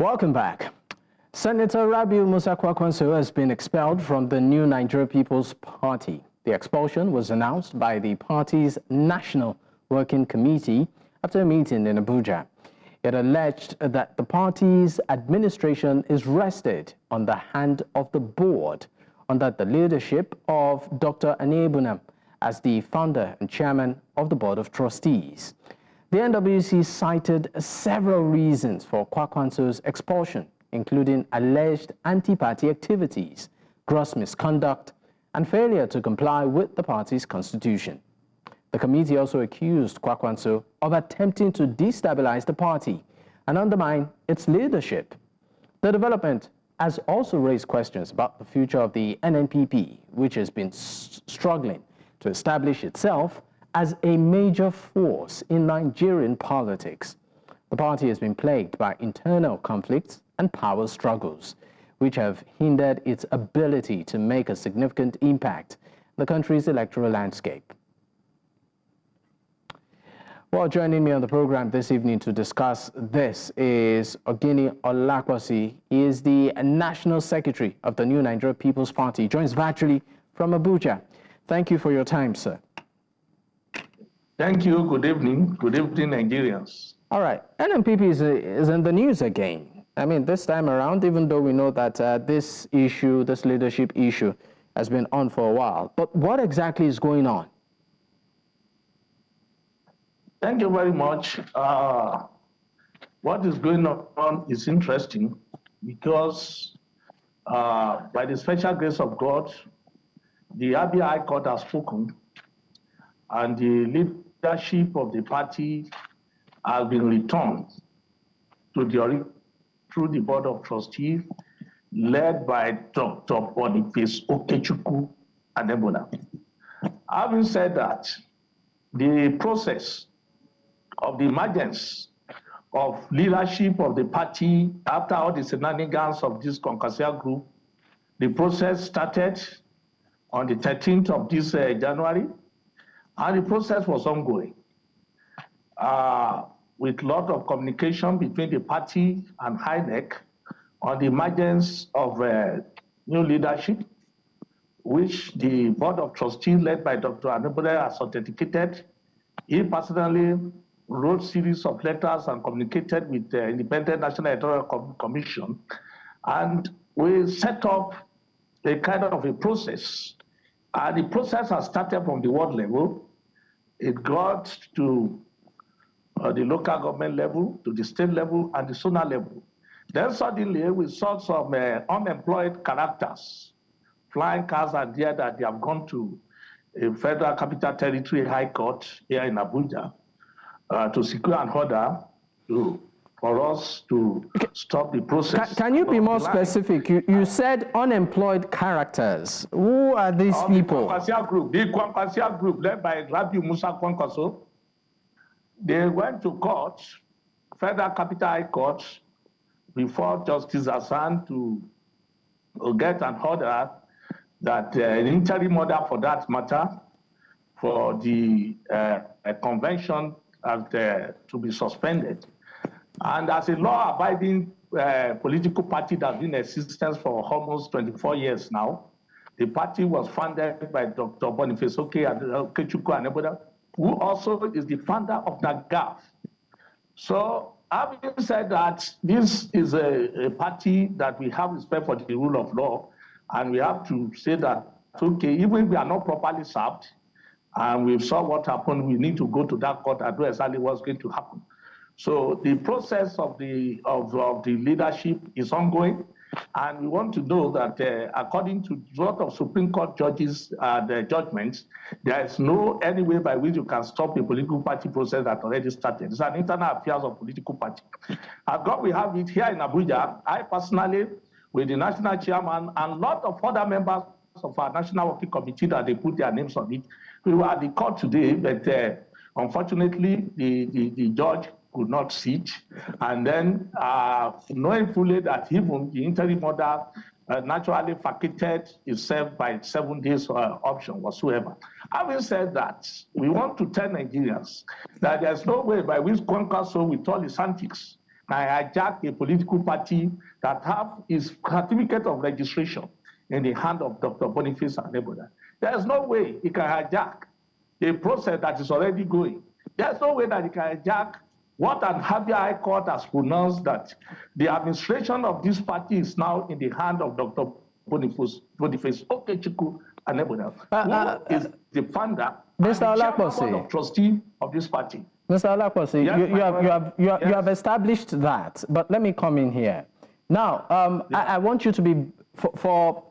Welcome back. Senator Rabiu Musa Kwankwaso has been expelled from the new Nigeria People's Party. The expulsion was announced by the party's National Working Committee after a meeting in Abuja. It alleged that the party's administration is rested on the hand of the board under the leadership of Dr. Aniebonam as the founder and chairman of the Board of Trustees. The NWC cited several reasons for Kwankwaso's expulsion, including alleged anti-party activities, gross misconduct, and failure to comply with the party's constitution. The committee also accused Kwankwaso of attempting to destabilize the party and undermine its leadership. The development has also raised questions about the future of the NNPP, which has been struggling to establish itself as a major force in Nigerian politics. The party has been plagued by internal conflicts and power struggles, which have hindered its ability to make a significant impact in the country's electoral landscape. Well, joining me on the program this evening to discuss this is Ogini Olaposi. He is the National Secretary of the new Nigeria People's Party. He joins virtually from Abuja. Thank you for your time, sir. Thank you. Good evening. Good evening, Nigerians. All right. NNPP is in the news again. I mean, this time around, even though we know that this leadership issue has been on for a while. But what exactly is going on? Thank you very much. What is going on is interesting because by the special grace of God, the Rabiu High Court has spoken and the leadership of the party has been returned to through the Board of Trustees led by Dr. Okechukwu Aniebonam. Having said that, the process of the emergence of leadership of the party after all the shenanigans of this Kwankwaso group, the process started on the 13th of this January, and the process was ongoing with a lot of communication between the party and INEC on the emergence of new leadership, which the Board of Trustees led by Dr. Aniebonam has authenticated. He personally wrote a series of letters and communicated with the Independent National Electoral Commission, and we set up a kind of a process. And the process has started from the ward level. It got to the local government level, to the state level, and the zonal level. Then suddenly we saw some unemployed characters flying cars and there that they have gone to a Federal Capital Territory High Court here in Abuja to secure an order for us to stop the process. Can you be more specific? You said unemployed characters. Who are these people? The Kwankwaso group led by Rabiu Musa Kwankwaso. They went to court, Federal Capital High Court, before Justice Hassan to get an order that an interim order for that matter for the convention to be suspended. And as a law-abiding political party that's been in existence for almost 24 years now, the party was founded by Dr. Okechukwu Aniebonam, who also is the founder of NAGAF. So having said that, this is a party that we have respect for the rule of law, and we have to say that, okay, even if we are not properly served, and we saw what happened, we need to go to that court and do exactly what's going to happen. So the process of the leadership is ongoing, and we want to know that according to a lot of Supreme Court judges' judgments, there is no any way by which you can stop a political party process that already started. It's an internal affairs of political party. As God, we have it here in Abuja. I personally, with the national chairman and a lot of other members of our National Working Committee that they put their names on it, we were at the court today, but unfortunately, the judge could not sit. And then, knowing fully that even the interim order naturally vacated itself by 7 days option whatsoever. Having said that, we want to tell Nigerians that there's no way by which Kwankwaso, with all his antics, hijack a political party that have its certificate of registration in the hand of Dr. Boniface Aniebonam. There is no way he can hijack a process that is already going. There is no way that he can hijack what an Abia High Court has pronounced, that the administration of this party is now in the hand of Dr. Boniface Okechukwu Aniebonam, who is the founder Mr. and the Olaposi, chairman of trustee of this party. Mr. Olaposi, Yes, you have established that, but let me come in here. Now, I want you to be, for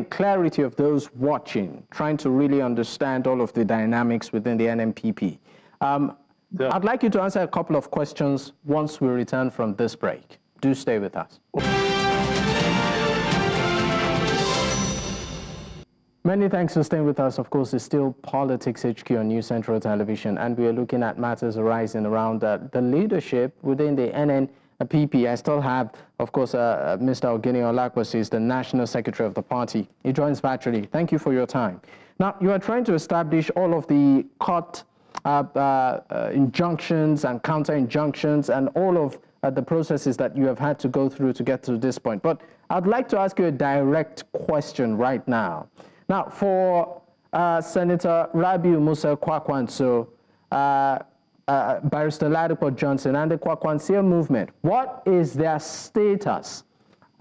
clarity of those watching, trying to really understand all of the dynamics within the NNPP. I'd like you to answer a couple of questions once we return from this break. Do stay with us. Many thanks for staying with us. Of course, it's still Politics HQ on News Central Television, and we are looking at matters arising around the leadership within the NNPP. I still have, of course, Mr. Ogini Olaposi, is the National Secretary of the party. He joins virtually. Thank you for your time. Now, you are trying to establish all of the court injunctions and counter-injunctions and all of the processes that you have had to go through to get to this point. But I'd like to ask you a direct question right now. Now, for Senator Rabiu Musa Kwankwaso, Barrister Ladipo Johnson, and the Kwankwaso movement, what is their status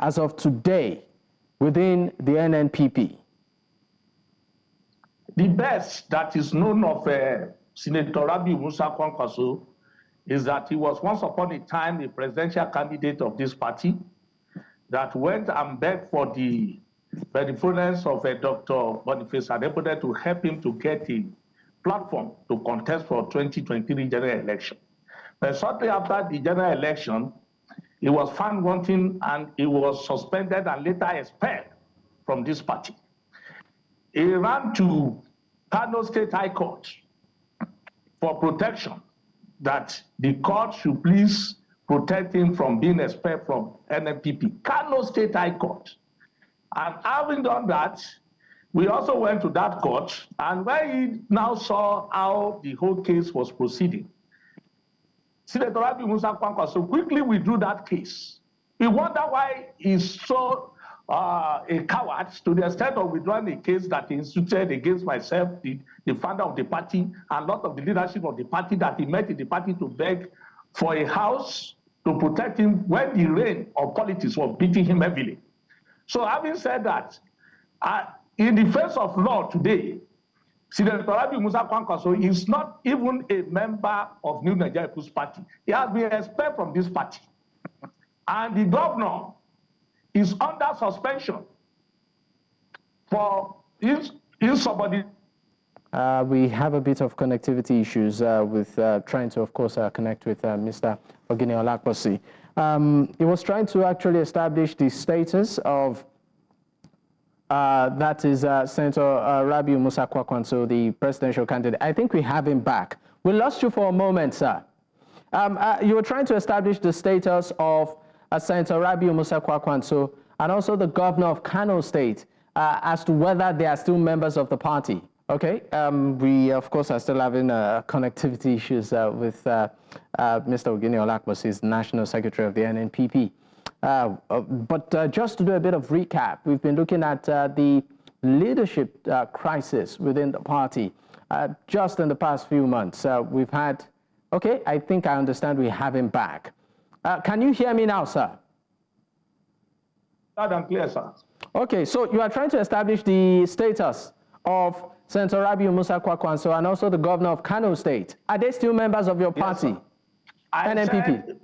as of today within the NNPP? The best that is known of Senator Rabiu Musa Kwankwaso is that he was once upon a time a presidential candidate of this party that went and begged for the benevolence of Dr. Boniface Aniebonam to help him to get a platform to contest for 2023 general election. But shortly after the general election, he was found wanting and he was suspended and later expelled from this party. He ran to Kano State High Court for protection, that the court should please protect him from being expelled from NNPP. Kano State High Court. And having done that, we also went to that court, and when he now saw how the whole case was proceeding, Senator Rabiu Musa Kwankwaso quickly withdrew that case. We wonder why he's so a coward to the extent of withdrawing a case that he instituted against myself, the founder of the party, and a lot of the leadership of the party, that he met in the party to beg for a house to protect him when the reign of politics was beating him heavily. So having said that, in the face of law today, Senator Rabiu Musa Kwankwaso is not even a member of New Nigeria People's Party. He has been expelled from this party. And the governor is under suspension for insubordination. We have a bit of connectivity issues with trying to, of course, connect with Mr. Ogini Olaposi. He was trying to actually establish the status of, that is Senator Rabiu Musa Kwankwaso, the presidential candidate. I think we have him back. We lost you for a moment, sir. You were trying to establish the status of Senator Rabiu Musa Kwankwaso and also the governor of Kano State as to whether they are still members of the party. Okay, we of course are still having connectivity issues with Mr. Ogini Olaposi, National Secretary of the NNPP. But just to do a bit of recap, we've been looking at the leadership crisis within the party. Just in the past few months, we've had, okay, I think I understand we have him back. Can you hear me now, sir? Loud and clear, sir. Okay, so you are trying to establish the status of Senator Rabiu Musa Kwankwaso and also the governor of Kano State. Are they still members of your party, yes, NNPP?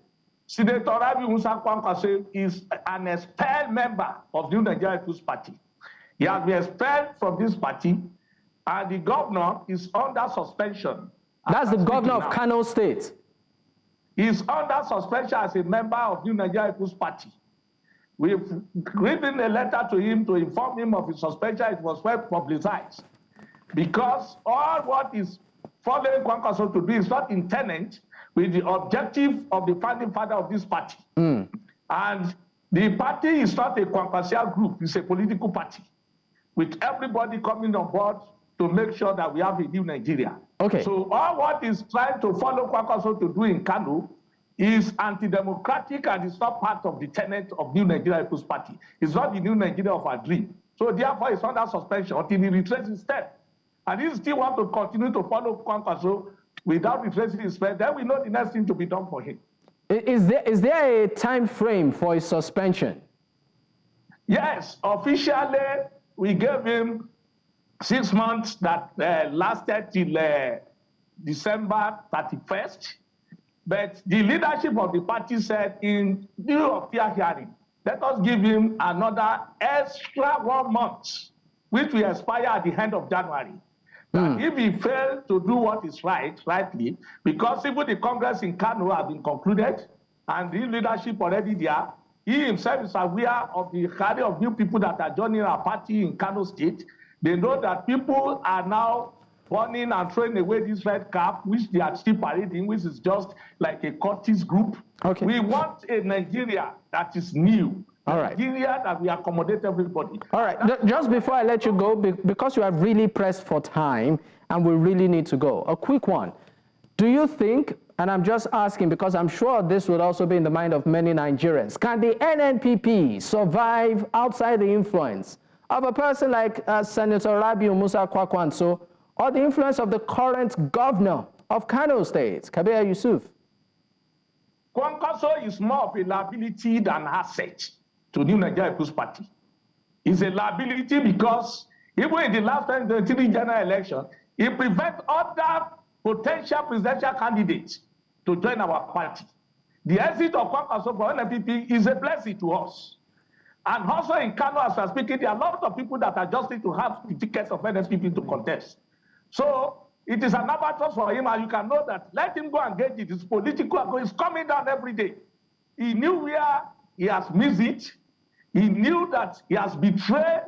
Senator Rabiu Musa Kwankwaso is an expelled member of New Nigeria People's Party. He has been expelled from this party, and the governor is under suspension. That's the governor of Kano State. He's under suspension as a member of New Nigeria People's Party. We've written a letter to him to inform him of his suspension. It was well publicized. Because all what is following Kwankwaso to do is not in tenant with the objective of the founding father of this party. And the party is not a Kwankwaso group, it's a political party, with everybody coming on board to make sure that we have a new Nigeria. Okay. So all what is trying to follow Kwankwaso to do in Kano is anti-democratic and it's not part of the tenet of New Nigeria People's Party. It's not the New Nigeria of our dream. So therefore, it's under suspension until he retraces his step. And if he still want to continue to follow Kwankwaso without retracing his step, then we know the next thing to be done for him. Is there a time frame for his suspension? Yes, officially, we gave him 6 months that lasted till December 31st. But the leadership of the party said, in lieu of fair hearing, let us give him another extra 1 month, which will expire at the end of January. That if he fails to do what is rightly, because even the Congress in Kano has been concluded, and the leadership already there, he himself is aware of the carry of new people that are joining our party in Kano State. They know that people are now burning and throwing away this red cap, which they are still parading, which is just like a cultist group. Okay. We want a Nigeria that is new. All right. Nigeria that we accommodate everybody. All right. Just before I let you go, because you have really pressed for time and we really need to go, a quick one. Do you think, and I'm just asking because I'm sure this would also be in the mind of many Nigerians, can the NNPP survive outside the influence of a person like Senator Rabiu Musa Kwankwaso or the influence of the current governor of Kano State, Kabir Yusuf? Kwankwaso is more of a liability than asset to New Nigeria People's Party. It's a liability because even in the last 2023 general election, it prevents other potential presidential candidates to join our party. The exit of Kwankwaso for NNPP is a blessing to us. And also in Kano, as we're speaking, there are a lot of people that are just need to have the tickets of NNPP to contest. So it is an albatross for him, and you can know that let him go and get it. His political is coming down every day. He knew where he has missed it. He knew that he has betrayed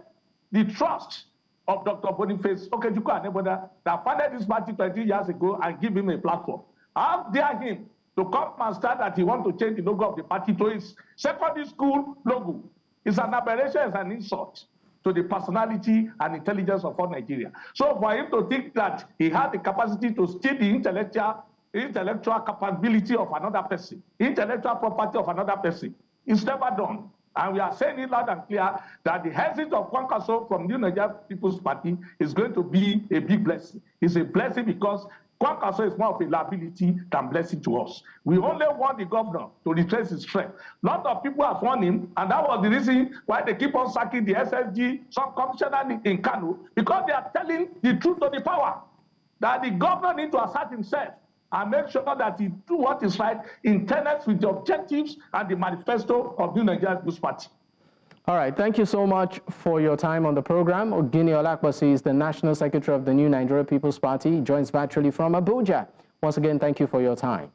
the trust of Dr. Boniface Okechukwu Aniebonam that founded this party 20 years ago and give him a platform. How dare him to come and start that he wants to change the logo of the party to his secondary school logo? It's an aberration, it's an insult to the personality and intelligence of all Nigeria. So for him to think that he had the capacity to steal the intellectual capability of another person, intellectual property of another person, it's never done. And we are saying it loud and clear that the exit of Kwankwaso from New Nigeria People's Party is going to be a big blessing. It's a blessing because Kwankwaso is more of a liability than blessing to us. We only want the governor to retrace his strength. A lot of people have warned him, and that was the reason why they keep on sacking the SSG, some commissioner in Kano, because they are telling the truth to the power, that the governor needs to assert himself and make sure that he do what is right in tenets with the objectives and the manifesto of New Nigeria People's Party. All right, thank you so much for your time on the program. Ogini Olaposi is the National Secretary of the New Nigeria People's Party. He joins virtually from Abuja. Once again, thank you for your time.